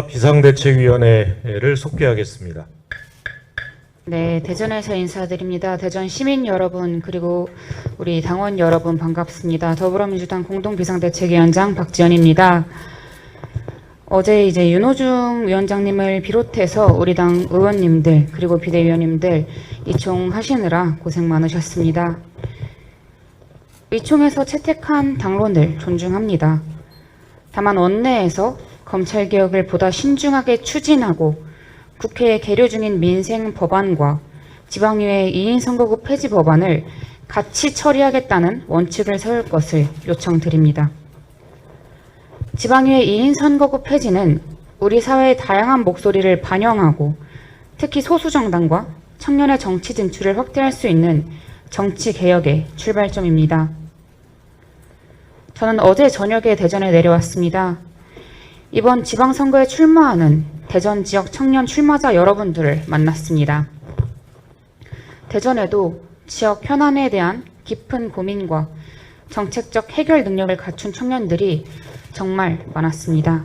비상대책위원회를 속개하겠습니다. 네, 대전에서 인사드립니다. 대전 시민 여러분 그리고 우리 당원 여러분 반갑습니다. 더불어민주당 공동비상대책위원장 박지연입니다. 어제 이제 윤호중 위원장님을 비롯해서 우리 당 의원님들 그리고 비대위원님들 이총하시느라 고생 많으셨습니다. 이총에서 채택한 당론을 존중합니다. 다만 원내에서 검찰개혁을 보다 신중하게 추진하고 국회에 계류 중인 민생 법안과 지방의회 2인 선거구 폐지 법안을 같이 처리하겠다는 원칙을 세울 것을 요청드립니다. 지방의회 2인 선거구 폐지는 우리 사회의 다양한 목소리를 반영하고 특히 소수정당과 청년의 정치 진출을 확대할 수 있는 정치개혁의 출발점입니다. 저는 어제 저녁에 대전에 내려왔습니다. 이번 지방선거에 출마하는 대전 지역 청년 출마자 여러분들을 만났습니다. 대전에도 지역 현안에 대한 깊은 고민과 정책적 해결 능력을 갖춘 청년들이 정말 많았습니다.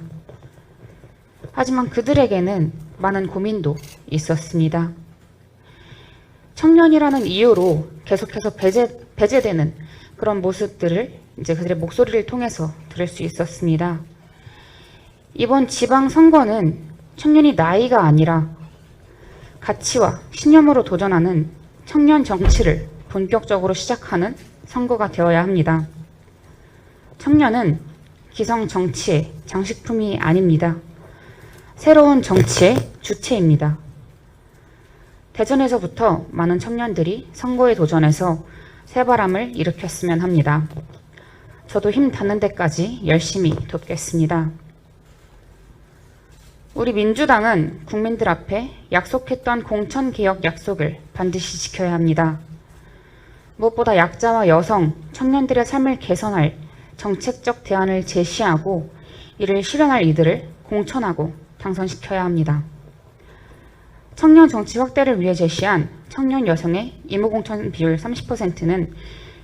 하지만 그들에게는 많은 고민도 있었습니다. 청년이라는 이유로 계속해서 배제되는 그런 모습들을 이제 그들의 목소리를 통해서 들을 수 있었습니다. 이번 지방선거는 청년이 나이가 아니라 가치와 신념으로 도전하는 청년 정치를 본격적으로 시작하는 선거가 되어야 합니다. 청년은 기성 정치의 장식품이 아닙니다. 새로운 정치의 주체입니다. 대전에서부터 많은 청년들이 선거에 도전해서 새바람을 일으켰으면 합니다. 저도 힘 닿는 데까지 열심히 돕겠습니다. 우리 민주당은 국민들 앞에 약속했던 공천개혁 약속을 반드시 지켜야 합니다. 무엇보다 약자와 여성, 청년들의 삶을 개선할 정책적 대안을 제시하고 이를 실현할 이들을 공천하고 당선시켜야 합니다. 청년 정치 확대를 위해 제시한 청년 여성의 임무공천 비율 30%는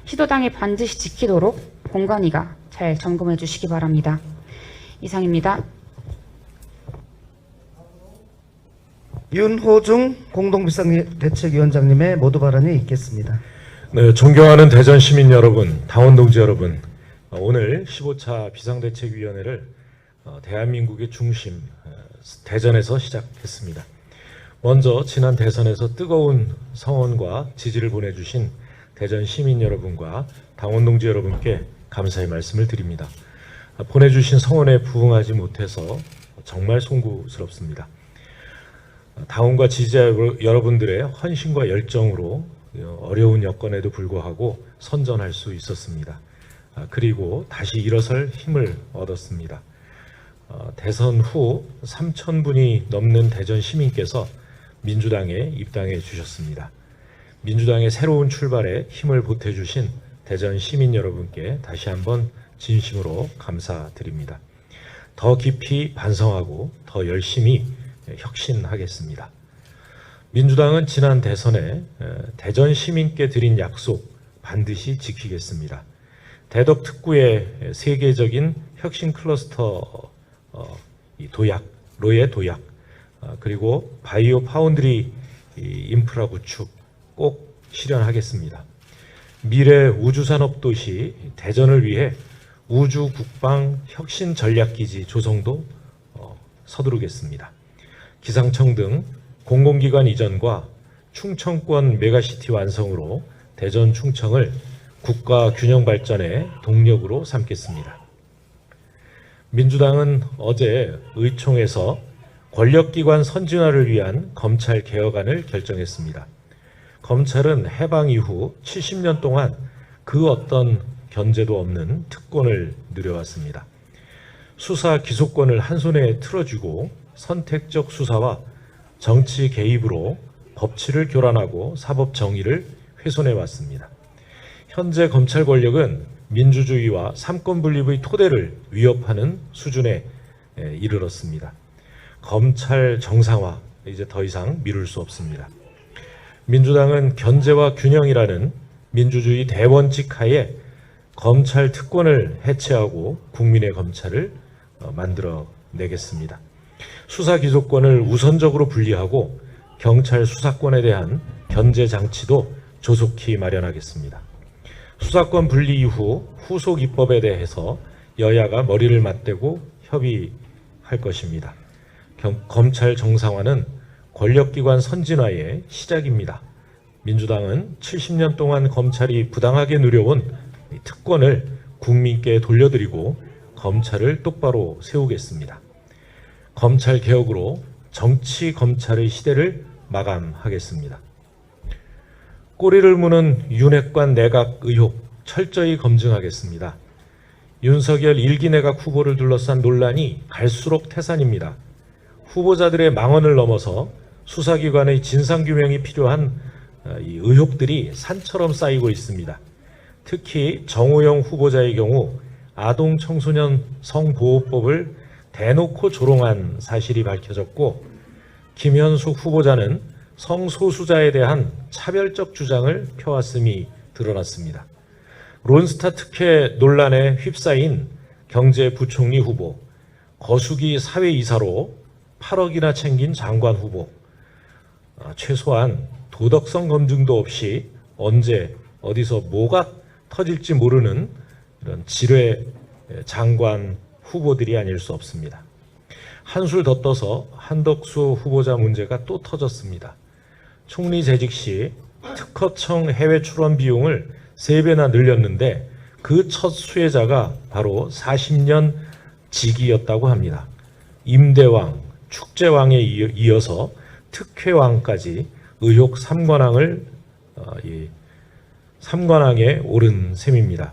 시도당이 반드시 지키도록 공관위가 잘 점검해 주시기 바랍니다. 이상입니다. 윤호중 공동비상대책위원장님의 모두 발언이 있겠습니다. 네, 존경하는 대전 시민 여러분, 당원 동지 여러분, 오늘 15차 비상대책위원회를 대한민국의 중심 대전에서 시작했습니다. 먼저 지난 대선에서 뜨거운 성원과 지지를 보내주신 대전 시민 여러분과 당원 동지 여러분께 감사의 말씀을 드립니다. 보내주신 성원에 부응하지 못해서 정말 송구스럽습니다. 당원과 지지자 여러분들의 헌신과 열정으로 어려운 여건에도 불구하고 선전할 수 있었습니다. 그리고 다시 일어설 힘을 얻었습니다. 대선 후 3,000분이 넘는 대전 시민께서 민주당에 입당해 주셨습니다. 민주당의 새로운 출발에 힘을 보태주신 대전 시민 여러분께 다시 한번 진심으로 감사드립니다. 더 깊이 반성하고 더 열심히 혁신하겠습니다. 민주당은 지난 대선에 대전 시민께 드린 약속 반드시 지키겠습니다. 대덕 특구의 세계적인 혁신 클러스터 로의 도약, 그리고 바이오 파운드리 인프라 구축 꼭 실현하겠습니다. 미래 우주산업 도시 대전을 위해 우주 국방 혁신 전략기지 조성도 서두르겠습니다. 기상청 등 공공기관 이전과 충청권 메가시티 완성으로 대전 충청을 국가 균형 발전의 동력으로 삼겠습니다. 민주당은 어제 의총에서 권력기관 선진화를 위한 검찰 개혁안을 결정했습니다. 검찰은 해방 이후 70년 동안 그 어떤 견제도 없는 특권을 누려왔습니다. 수사 기소권을 한 손에 틀어주고 선택적 수사와 정치 개입으로 법치를 교란하고 사법 정의를 훼손해 왔습니다. 현재 검찰 권력은 민주주의와 삼권 분립의 토대를 위협하는 수준에 이르렀습니다. 검찰 정상화 이제 더 이상 미룰 수 없습니다. 민주당은 견제와 균형이라는 민주주의 대원칙 하에 검찰 특권을 해체하고 국민의 검찰을 만들어내겠습니다. 수사 기소권을 우선적으로 분리하고 경찰 수사권에 대한 견제 장치도 조속히 마련하겠습니다. 수사권 분리 이후 후속 입법에 대해서 여야가 머리를 맞대고 협의할 것입니다. 검찰 정상화는 권력기관 선진화의 시작입니다. 민주당은 70년 동안 검찰이 부당하게 누려온 특권을 국민께 돌려드리고 검찰을 똑바로 세우겠습니다. 검찰 개혁으로 정치 검찰의 시대를 마감하겠습니다. 꼬리를 무는 윤핵관 내각 의혹 철저히 검증하겠습니다. 윤석열 1기 내각 후보를 둘러싼 논란이 갈수록 태산입니다. 후보자들의 망언을 넘어서 수사기관의 진상규명이 필요한 이 의혹들이 산처럼 쌓이고 있습니다. 특히 정호영 후보자의 경우 아동 청소년 성보호법을 대놓고 조롱한 사실이 밝혀졌고, 김현숙 후보자는 성소수자에 대한 차별적 주장을 펴왔음이 드러났습니다. 론스타 특혜 논란에 휩싸인 경제부총리 후보, 거수기 사회이사로 8억이나 챙긴 장관 후보, 최소한 도덕성 검증도 없이 언제 어디서 뭐가 터질지 모르는 이런 지뢰 장관 후보들이 아닐 수 없습니다. 한술 더 떠서 한덕수 후보자 문제가 또 터졌습니다. 총리 재직 시 특허청 해외 출원 비용을 3배나 늘렸는데 그 첫 수혜자가 바로 40년 직위였다고 합니다. 임대왕, 축제왕에 이어서 특혜왕까지 의혹 3관왕에 오른 셈입니다.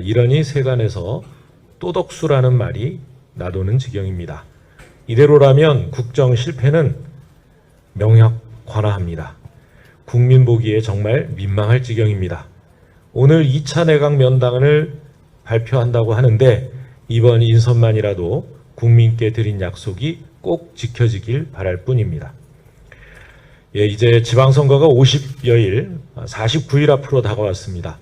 이러니 세간에서 또덕수라는 말이 나도는 지경입니다. 이대로라면 국정 실패는 명확관화합니다. 국민 보기에 정말 민망할 지경입니다. 오늘 2차 내각 면담을 발표한다고 하는데 이번 인선만이라도 국민께 드린 약속이 꼭 지켜지길 바랄 뿐입니다. 이제 지방선거가 50여일, 49일 앞으로 다가왔습니다.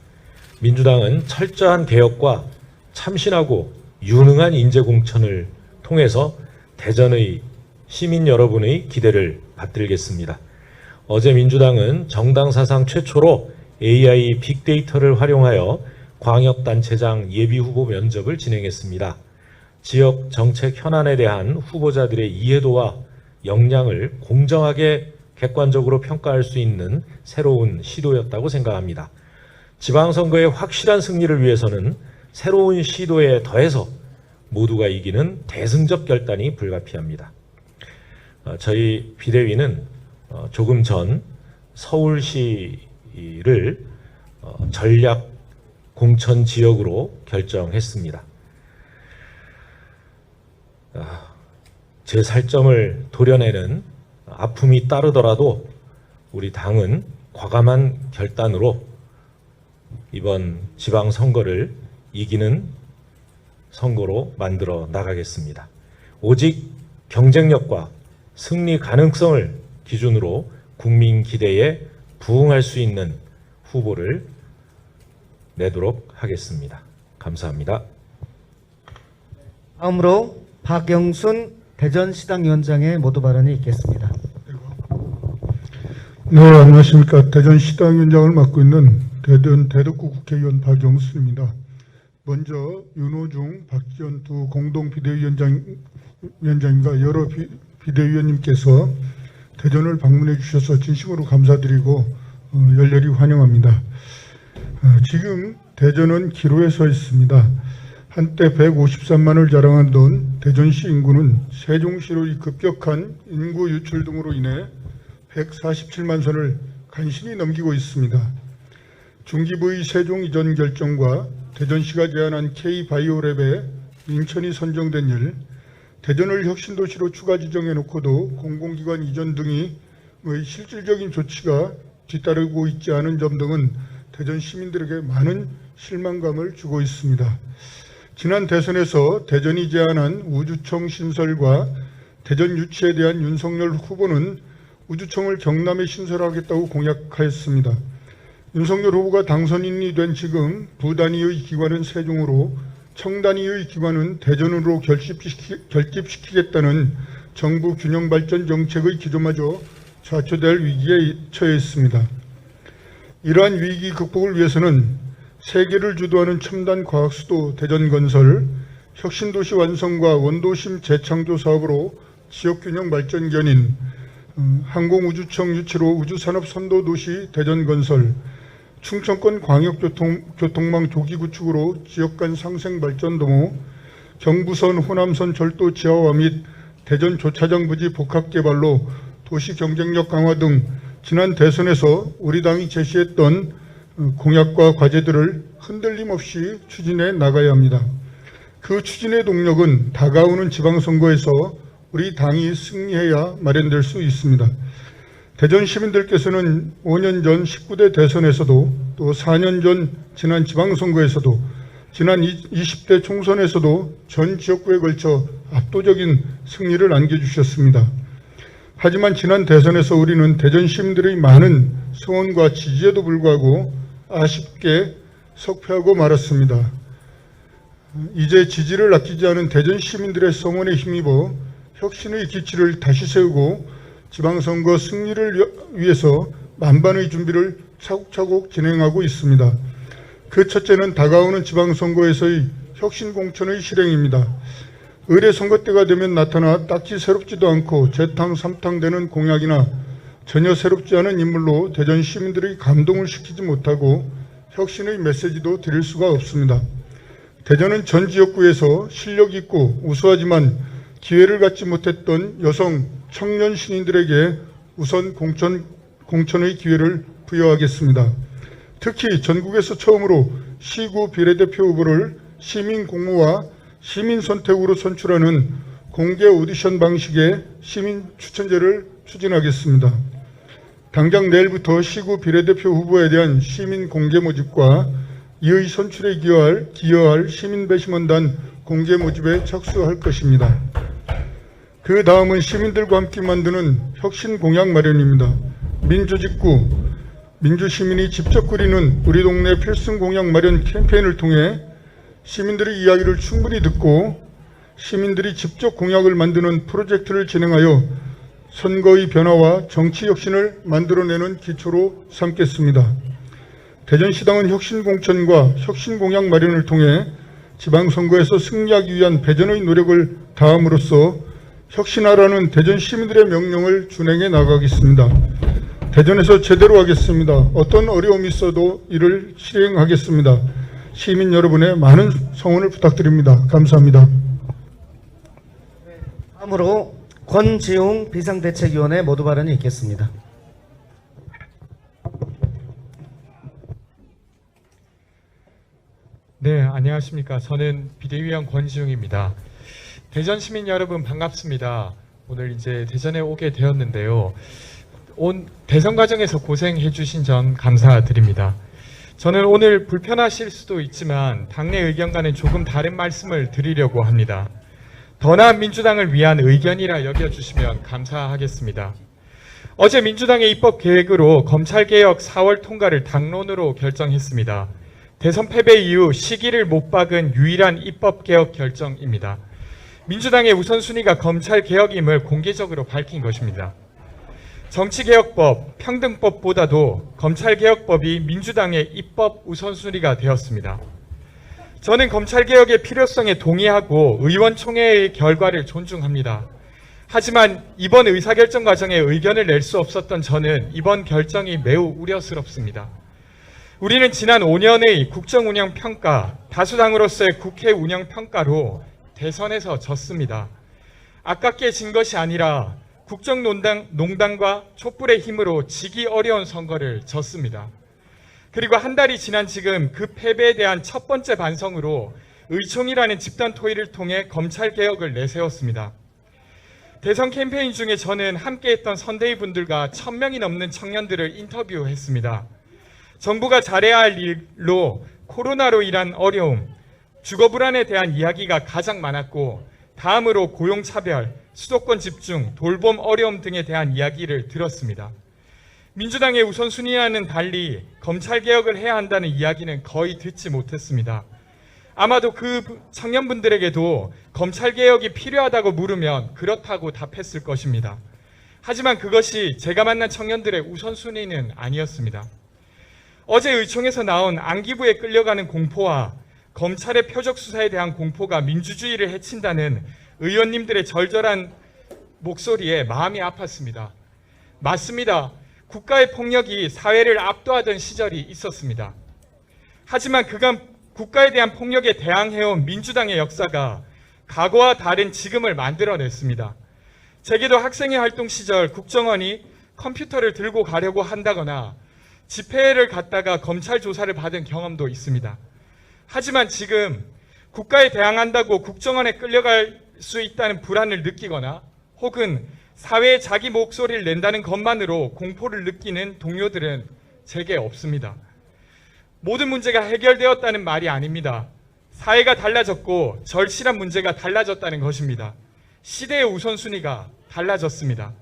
민주당은 철저한 개혁과 참신하고 유능한 인재공천을 통해서 대전의 시민 여러분의 기대를 받들겠습니다. 어제 민주당은 정당 사상 최초로 AI 빅데이터를 활용하여 광역단체장 예비후보 면접을 진행했습니다. 지역 정책 현안에 대한 후보자들의 이해도와 역량을 공정하게 객관적으로 평가할 수 있는 새로운 시도였다고 생각합니다. 지방선거의 확실한 승리를 위해서는 새로운 시도에 더해서 모두가 이기는 대승적 결단이 불가피합니다. 저희 비대위는 조금 전 서울시를 전략 공천 지역으로 결정했습니다. 제 살점을 도려내는 아픔이 따르더라도 우리 당은 과감한 결단으로 이번 지방선거를 이기는 선거로 만들어 나가겠습니다. 오직 경쟁력과 승리 가능성을 기준으로 국민 기대에 부응할 수 있는 후보를 내도록 하겠습니다. 감사합니다. 다음으로 박영순 대전시당위원장의 모두 발언이 있겠습니다. 네, 안녕하십니까. 대전시당위원장을 맡고 있는 대전 대덕구 국회의원 박영순입니다. 먼저 윤호중, 박지원 두 공동 비대위원장님과 여러 비대위원님께서 대전을 방문해 주셔서 진심으로 감사드리고 열렬히 환영합니다. 지금 대전은 기로에 서 있습니다. 한때 153만을 자랑하던 대전시 인구는 세종시로의 급격한 인구 유출 등으로 인해 147만 선을 간신히 넘기고 있습니다. 중기부의 세종 이전 결정과 대전시가 제안한 K바이오랩에 인천이 선정된 일, 대전을 혁신도시로 추가 지정해놓고도 공공기관 이전 등의 실질적인 조치가 뒤따르고 있지 않은 점 등은 대전 시민들에게 많은 실망감을 주고 있습니다. 지난 대선에서 대전이 제안한 우주청 신설과 대전 유치에 대한 윤석열 후보는 우주청을 경남에 신설하겠다고 공약하였습니다. 윤석열 후보가 당선인이 된 지금 부단위의 기관은 세종으로, 청단위의 기관은 대전으로 결집시키겠다는 정부 균형발전 정책의 기조마저 좌초될 위기에 처해 있습니다. 이러한 위기 극복을 위해서는 세계를 주도하는 첨단 과학 수도 대전 건설, 혁신도시 완성과 원도심 재창조 사업으로 지역균형 발전 견인, 항공우주청 유치로 우주산업 선도도시 대전 건설, 충청권 광역교통망 조기 구축으로 지역 간 상생 발전 도모, 경부선 호남선 절도 지하화 및 대전 조차장 부지 복합 개발로 도시 경쟁력 강화 등 지난 대선에서 우리 당이 제시했던 공약과 과제들을 흔들림 없이 추진해 나가야 합니다. 그 추진의 동력은 다가오는 지방선거에서 우리 당이 승리해야 마련될 수 있습니다. 대전 시민들께서는 5년 전 19대 대선에서도 또 4년 전 지난 지방선거에서도 지난 20대 총선에서도 전 지역구에 걸쳐 압도적인 승리를 안겨주셨습니다. 하지만 지난 대선에서 우리는 대전 시민들의 많은 성원과 지지에도 불구하고 아쉽게 석패하고 말았습니다. 이제 지지를 아끼지 않은 대전 시민들의 성원에 힘입어 혁신의 기치를 다시 세우고 지방선거 승리를 위해서 만반의 준비를 차곡차곡 진행하고 있습니다. 그 첫째는 다가오는 지방선거에서의 혁신공천의 실행입니다. 의례 선거 때가 되면 나타나 딱히 새롭지도 않고 재탕 삼탕되는 공약이나 전혀 새롭지 않은 인물로 대전 시민들의 감동을 시키지 못하고 혁신의 메시지도 드릴 수가 없습니다. 대전은 전 지역구에서 실력 있고 우수하지만 기회를 갖지 못했던 여성, 청년 신인들에게 우선 공천의 기회를 부여하겠습니다. 특히 전국에서 처음으로 시구 비례대표 후보를 시민 공모와 시민 선택으로 선출하는 공개 오디션 방식의 시민 추천제를 추진하겠습니다. 당장 내일부터 시구 비례대표 후보에 대한 시민 공개 모집과 이의 선출에 기여할 시민 배심원단 공개 모집에 착수할 것입니다. 그 다음은 시민들과 함께 만드는 혁신 공약 마련입니다. 민주직구, 민주시민이 직접 그리는 우리 동네 필승 공약 마련 캠페인을 통해 시민들의 이야기를 충분히 듣고 시민들이 직접 공약을 만드는 프로젝트를 진행하여 선거의 변화와 정치 혁신을 만들어내는 기초로 삼겠습니다. 대전시당은 혁신공천과 혁신공약 마련을 통해 지방선거에서 승리하기 위한 배전의 노력을 다함으로써 혁신하라는 대전 시민들의 명령을 준행해 나가겠습니다. 대전에서 제대로 하겠습니다. 어떤 어려움이 있어도 이를 실행하겠습니다. 시민 여러분의 많은 성원을 부탁드립니다. 감사합니다. 다음으로 권지웅 비상대책위원회 모두 발언이 있겠습니다. 네, 안녕하십니까. 저는 비대위원 권지웅입니다. 대전 시민 여러분 반갑습니다. 오늘 이제 대전에 오게 되었는데요. 온 대선 과정에서 고생해 주신 점 감사드립니다. 저는 오늘 불편하실 수도 있지만 당내 의견과는 조금 다른 말씀을 드리려고 합니다. 더 나은 민주당을 위한 의견이라 여겨주시면 감사하겠습니다. 어제 민주당의 입법 계획으로 검찰개혁 4월 통과를 당론으로 결정했습니다. 대선 패배 이후 시기를 못 박은 유일한 입법개혁 결정입니다. 민주당의 우선순위가 검찰개혁임을 공개적으로 밝힌 것입니다. 정치개혁법, 평등법보다도 검찰개혁법이 민주당의 입법 우선순위가 되었습니다. 저는 검찰개혁의 필요성에 동의하고 의원총회의 결과를 존중합니다. 하지만 이번 의사결정 과정에 의견을 낼 수 없었던 저는 이번 결정이 매우 우려스럽습니다. 우리는 지난 5년의 국정운영평가, 다수당으로서의 국회 운영평가로 대선에서 졌습니다. 아깝게 진 것이 아니라 국정농단과 촛불의 힘으로 지기 어려운 선거를 졌습니다. 그리고 한 달이 지난 지금 그 패배에 대한 첫 번째 반성으로 의총이라는 집단 토의를 통해 검찰개혁을 내세웠습니다. 대선 캠페인 중에 저는 함께했던 선대위 분들과 1000명이 넘는 청년들을 인터뷰했습니다. 정부가 잘해야 할 일로 코로나로 인한 어려움, 주거 불안에 대한 이야기가 가장 많았고 다음으로 고용차별, 수도권 집중, 돌봄 어려움 등에 대한 이야기를 들었습니다. 민주당의 우선순위와는 달리 검찰개혁을 해야 한다는 이야기는 거의 듣지 못했습니다. 아마도 그 청년분들에게도 검찰개혁이 필요하다고 물으면 그렇다고 답했을 것입니다. 하지만 그것이 제가 만난 청년들의 우선순위는 아니었습니다. 어제 의총에서 나온 안기부에 끌려가는 공포와 검찰의 표적 수사에 대한 공포가 민주주의를 해친다는 의원님들의 절절한 목소리에 마음이 아팠습니다. 맞습니다. 국가의 폭력이 사회를 압도하던 시절이 있었습니다. 하지만 그간 국가에 대한 폭력에 대항해온 민주당의 역사가 과거와 다른 지금을 만들어냈습니다. 제게도 학생회 활동 시절 국정원이 컴퓨터를 들고 가려고 한다거나 집회를 갔다가 검찰 조사를 받은 경험도 있습니다. 하지만 지금 국가에 대항한다고 국정원에 끌려갈 수 있다는 불안을 느끼거나 혹은 사회에 자기 목소리를 낸다는 것만으로 공포를 느끼는 동료들은 제게 없습니다. 모든 문제가 해결되었다는 말이 아닙니다. 사회가 달라졌고 절실한 문제가 달라졌다는 것입니다. 시대의 우선순위가 달라졌습니다.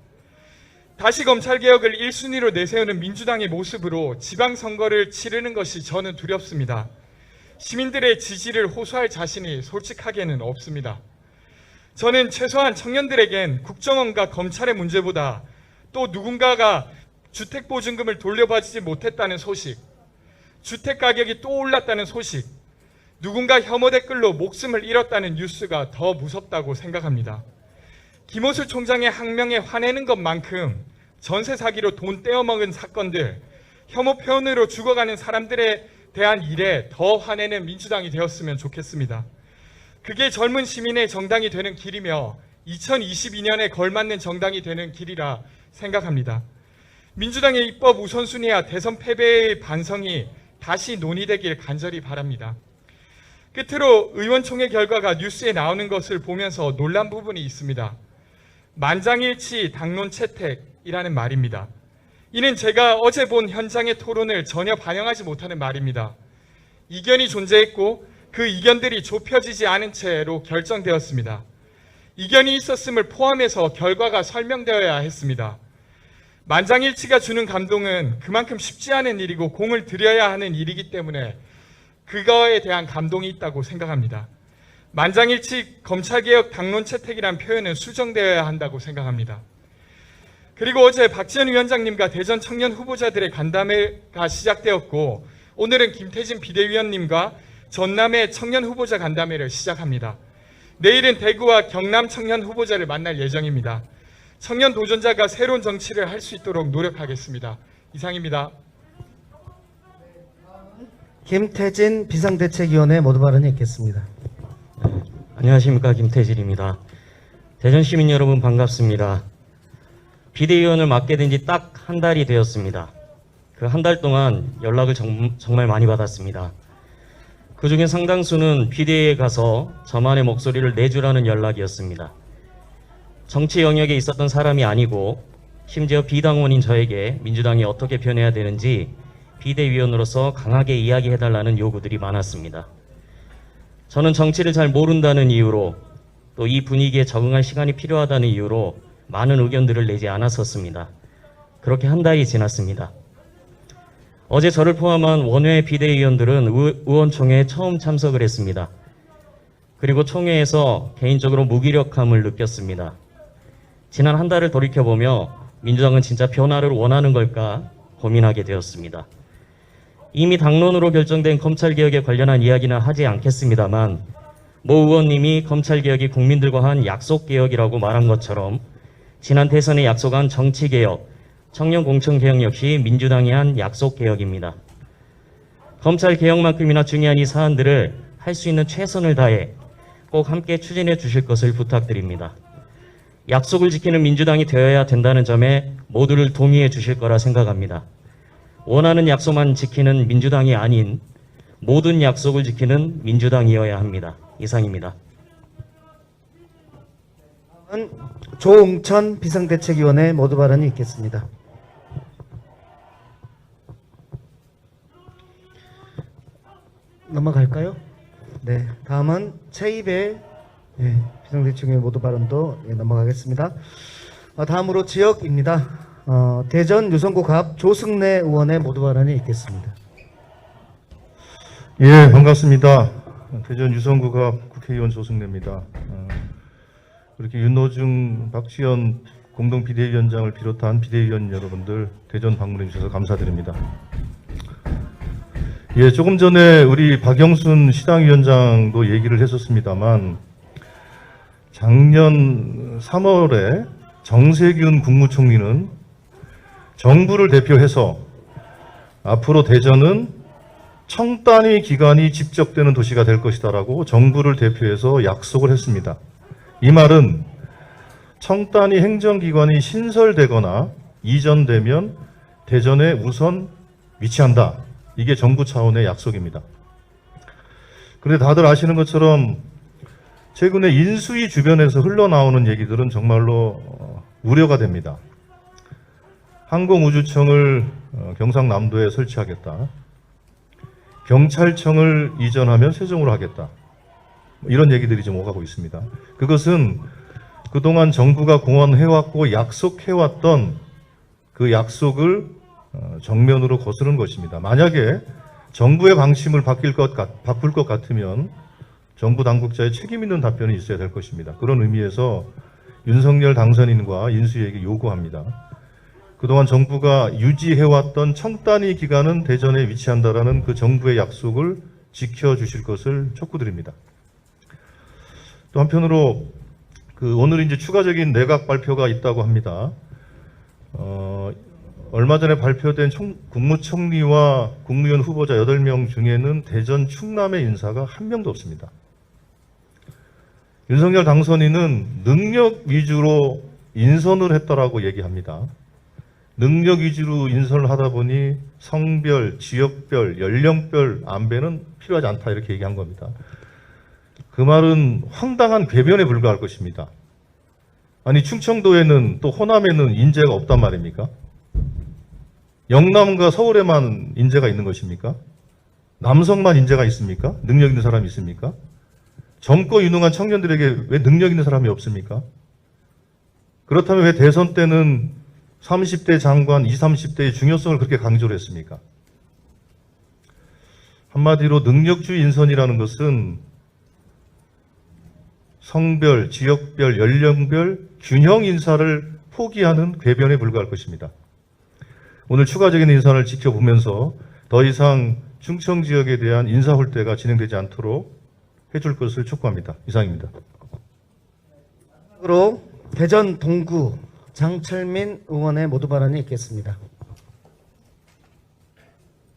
다시 검찰개혁을 1순위로 내세우는 민주당의 모습으로 지방선거를 치르는 것이 저는 두렵습니다. 시민들의 지지를 호소할 자신이 솔직하게는 없습니다. 저는 최소한 청년들에겐 국정원과 검찰의 문제보다 또 누군가가 주택보증금을 돌려받지 못했다는 소식, 주택가격이 또 올랐다는 소식, 누군가 혐오 댓글로 목숨을 잃었다는 뉴스가 더 무섭다고 생각합니다. 김호수 총장의 항명에 화내는 것만큼 전세 사기로 돈 떼어먹은 사건들, 혐오 표현으로 죽어가는 사람들에 대한 일에 더 화내는 민주당이 되었으면 좋겠습니다. 그게 젊은 시민의 정당이 되는 길이며 2022년에 걸맞는 정당이 되는 길이라 생각합니다. 민주당의 입법 우선순위와 대선 패배의 반성이 다시 논의되길 간절히 바랍니다. 끝으로 의원총회 결과가 뉴스에 나오는 것을 보면서 놀란 부분이 있습니다. 만장일치 당론 채택이라는 말입니다. 이는 제가 어제 본 현장의 토론을 전혀 반영하지 못하는 말입니다. 이견이 존재했고 그 이견들이 좁혀지지 않은 채로 결정되었습니다. 이견이 있었음을 포함해서 결과가 설명되어야 했습니다. 만장일치가 주는 감동은 그만큼 쉽지 않은 일이고 공을 들여야 하는 일이기 때문에 그거에 대한 감동이 있다고 생각합니다. 만장일치 검찰개혁 당론 채택이란 표현은 수정되어야 한다고 생각합니다. 그리고 어제 박지원 위원장님과 대전 청년 후보자들의 간담회가 시작되었고 오늘은 김태진 비대위원님과 전남의 청년 후보자 간담회를 시작합니다. 내일은 대구와 경남 청년 후보자를 만날 예정입니다. 청년 도전자가 새로운 정치를 할 수 있도록 노력하겠습니다. 이상입니다. 김태진 비상대책위원회 모두 발언이 있겠습니다. 안녕하십니까, 김태진입니다. 대전 시민 여러분 반갑습니다. 비대위원을 맡게 된 지 딱 한 달이 되었습니다. 그 한 달 동안 연락을 정말 많이 받았습니다. 그 중에 상당수는 비대위에 가서 저만의 목소리를 내주라는 연락이었습니다. 정치 영역에 있었던 사람이 아니고 심지어 비당원인 저에게 민주당이 어떻게 변해야 되는지 비대위원으로서 강하게 이야기해달라는 요구들이 많았습니다. 저는 정치를 잘 모른다는 이유로 또 이 분위기에 적응할 시간이 필요하다는 이유로 많은 의견들을 내지 않았었습니다. 그렇게 한 달이 지났습니다. 어제 저를 포함한 원외 비대위원들은 의원총회에 처음 참석을 했습니다. 그리고 총회에서 개인적으로 무기력함을 느꼈습니다. 지난 한 달을 돌이켜보며 민주당은 진짜 변화를 원하는 걸까 고민하게 되었습니다. 이미 당론으로 결정된 검찰개혁에 관련한 이야기는 하지 않겠습니다만 모 의원님이 검찰개혁이 국민들과 한 약속개혁이라고 말한 것처럼 지난 대선에 약속한 정치개혁, 청년공천개혁 역시 민주당이 한 약속개혁입니다. 검찰개혁만큼이나 중요한 이 사안들을 할 수 있는 최선을 다해 꼭 함께 추진해 주실 것을 부탁드립니다. 약속을 지키는 민주당이 되어야 된다는 점에 모두를 동의해 주실 거라 생각합니다. 원하는 약속만 지키는 민주당이 아닌 모든 약속을 지키는 민주당이어야 합니다. 이상입니다. 조응천 비상대책위원회 모두 발언이 있겠습니다. 넘어갈까요? 네, 다음은 최입의 비상대책위원회 모두 발언도 넘어가겠습니다. 다음으로 지역입니다. 대전 유성구갑 조승래 의원의 모두 발언이 있겠습니다. 예, 반갑습니다. 대전 유성구갑 국회의원 조승래입니다. 이렇게 윤호중, 박지원 공동 비대위원장을 비롯한 비대위원 여러분들 대전 방문해 주셔서 감사드립니다. 예, 조금 전에 우리 박영순 시당위원장도 얘기를 했었습니다만 작년 3월에 정세균 국무총리는 정부를 대표해서 앞으로 대전은 청단위 기관이 집적되는 도시가 될 것이다라고 정부를 대표해서 약속을 했습니다. 이 말은 청단위 행정기관이 신설되거나 이전되면 대전에 우선 위치한다. 이게 정부 차원의 약속입니다. 그런데 다들 아시는 것처럼 최근에 인수위 주변에서 흘러나오는 얘기들은 정말로 우려가 됩니다. 항공우주청을 경상남도에 설치하겠다. 경찰청을 이전하면 세종으로 하겠다. 이런 얘기들이 좀 오가고 있습니다. 그것은 그동안 정부가 공언해왔고 약속해왔던 그 약속을 정면으로 거스른 것입니다. 만약에 정부의 방침을 바꿀 것 같으면 정부 당국자의 책임 있는 답변이 있어야 될 것입니다. 그런 의미에서 윤석열 당선인과 인수위에게 요구합니다. 그동안 정부가 유지해왔던 청단위 기관은 대전에 위치한다라는 그 정부의 약속을 지켜주실 것을 촉구드립니다. 또 한편으로 오늘 이제 추가적인 내각 발표가 있다고 합니다. 얼마 전에 발표된 국무총리와 국무위원 후보자 8명 중에는 대전 충남의 인사가 한 명도 없습니다. 윤석열 당선인은 능력 위주로 인선을 했다라고 얘기합니다. 능력 위주로 인선을 하다 보니 성별, 지역별, 연령별 안배는 필요하지 않다 이렇게 얘기한 겁니다. 그 말은 황당한 궤변에 불과할 것입니다. 아니 충청도에는 또 호남에는 인재가 없단 말입니까? 영남과 서울에만 인재가 있는 것입니까? 남성만 인재가 있습니까? 능력 있는 사람이 있습니까? 젊고 유능한 청년들에게 왜 능력 있는 사람이 없습니까? 그렇다면 왜 대선 때는 30대 장관, 20, 30대의 중요성을 그렇게 강조를 했습니까? 한마디로 능력주의 인선이라는 것은 성별, 지역별, 연령별 균형 인사를 포기하는 궤변에 불과할 것입니다. 오늘 추가적인 인선을 지켜보면서 더 이상 충청 지역에 대한 인사 홀대가 진행되지 않도록 해줄 것을 촉구합니다. 이상입니다. 마지막으로 대전 동구 장철민 의원의 모두 발언이 있겠습니다.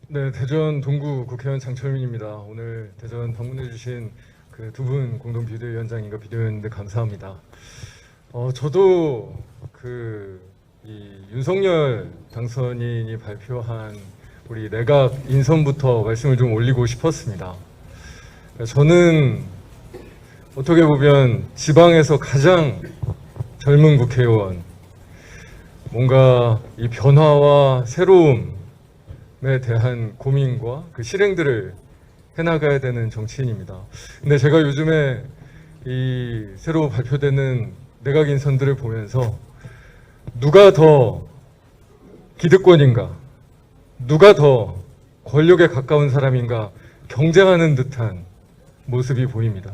네, 대전 동구 국회의원 장철민입니다. 오늘 대전 방문해주신 그 두 분 공동 비대위원장님과 비대위원님들 감사합니다. 저도 이 윤석열 당선인이 발표한 우리 내각 인선부터 말씀을 좀 올리고 싶었습니다. 저는 어떻게 보면 지방에서 가장 젊은 국회의원, 뭔가 이 변화와 새로움에 대한 고민과 그 실행들을 해나가야 되는 정치인입니다. 근데 제가 요즘에 이 새로 발표되는 내각 인선들을 보면서 누가 더 기득권인가, 누가 더 권력에 가까운 사람인가 경쟁하는 듯한 모습이 보입니다.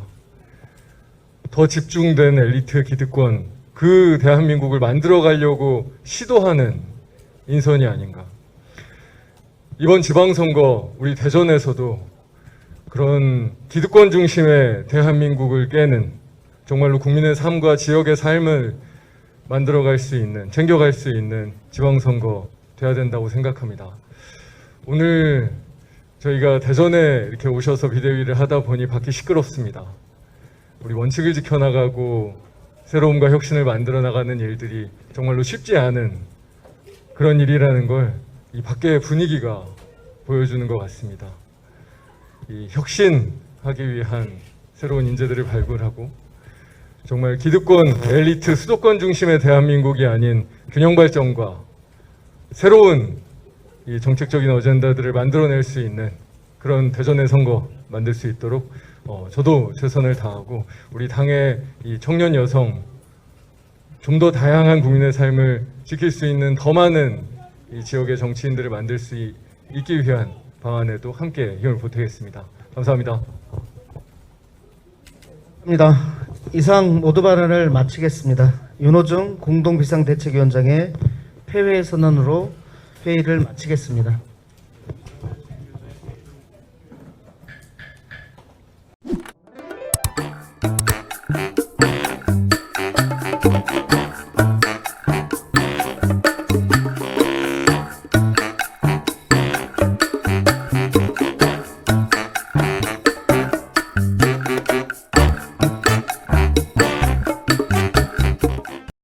더 집중된 엘리트 기득권, 그 대한민국을 만들어 가려고 시도하는 인선이 아닌가. 이번 지방선거 우리 대전에서도 그런 기득권 중심의 대한민국을 깨는 정말로 국민의 삶과 지역의 삶을 만들어갈 수 있는, 챙겨갈 수 있는 지방선거 돼야 된다고 생각합니다. 오늘 저희가 대전에 이렇게 오셔서 비대위를 하다 보니 밖이 시끄럽습니다. 우리 원칙을 지켜나가고 새로움과 혁신을 만들어 나가는 일들이 정말로 쉽지 않은 그런 일이라는 걸 이 밖의 분위기가 보여주는 것 같습니다. 이 혁신하기 위한 새로운 인재들을 발굴하고 정말 기득권, 엘리트, 수도권 중심의 대한민국이 아닌 균형 발전과 새로운 이 정책적인 어젠다들을 만들어낼 수 있는 그런 대전의 선거 만들 수 있도록 저도 최선을 다하고 우리 당의 이 청년 여성 좀 더 다양한 국민의 삶을 지킬 수 있는 더 많은 이 지역의 정치인들을 만들 수 있기 위한 방안에도 함께 힘을 보태겠습니다. 감사합니다. 입니다. 이상 모두 발언을 마치겠습니다. 윤호중 공동비상대책위원장의 폐회 선언으로 회의를 마치겠습니다.